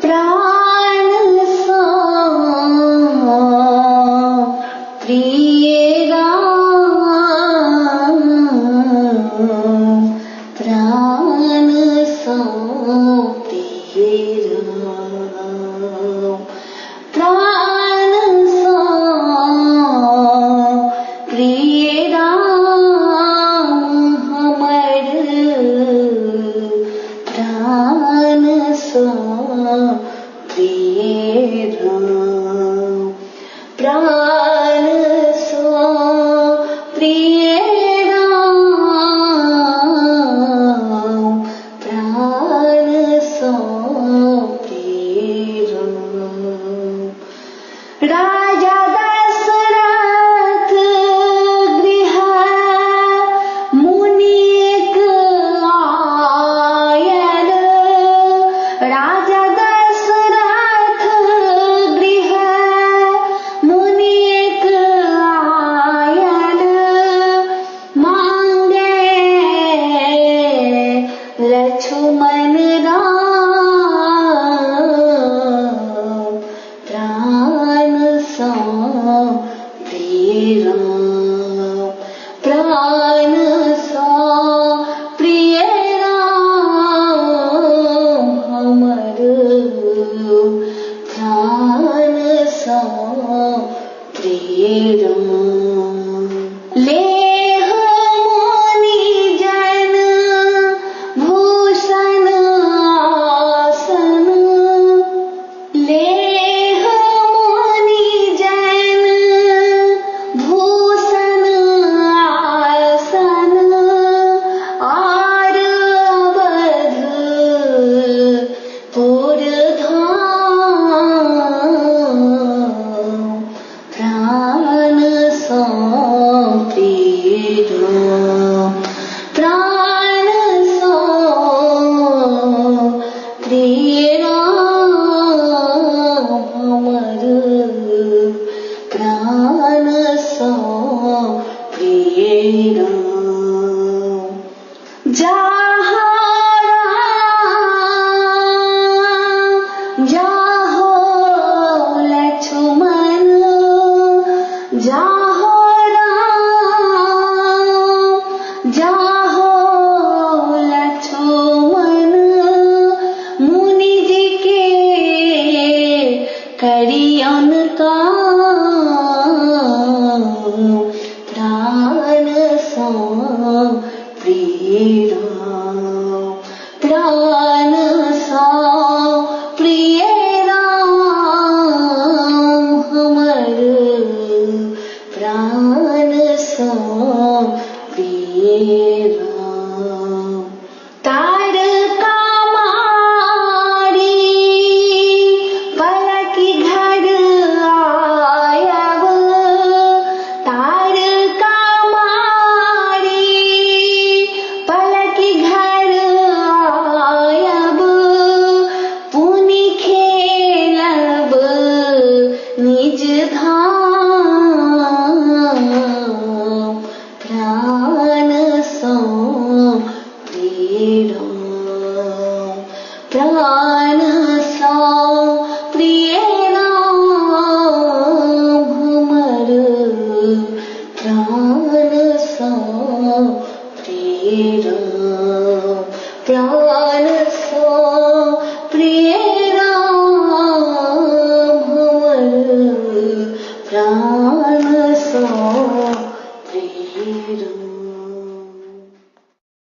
प्राण सा प्रिय राम, प्राण सा प्रिय राम, प्राण सा प्रिय राम हमर, प्राण सा प्रिय राम, प्राण सा प्रिय राम, प्राण सा प्रिय राम। राजा दशरथ गृह मुनीक आयल, राजा दशरथ गृह मुनीक आयल, मांगे लक्ष्मण राम, प्राण सा प्रिय राम, प्राण सा प्रिय राम हमर, प्राण सा प्रिय राम। लेह मुनि जन भूषण आसन, लेह मुनि जन भूषण आसन, आर अवध पुर धाम, प्राण सा प्रिय राम, प्राण सा प्रिय राम हमर, प्राण सा प्रिय राम। जहाँ राम जाहो लक्ष्मण, जाहो राम जाहो लक्ष्मण, मुनि जी के करियन काम, प्राण सा प्रिय राम, प्राण सा प्रिय राम हमर, प्राण सा प्रिय राम। तारका मारी पलकी घर आयब, तारका मारी पलकी घर आयब, पुनि खेलब निज धाम, प्राण सा प्रिय राम, प्राण सा प्रिय राम हमर, प्राण सा प्रिय राम, प्राण सा प्रिय राम हमर, प्राण सा प्रिय राम।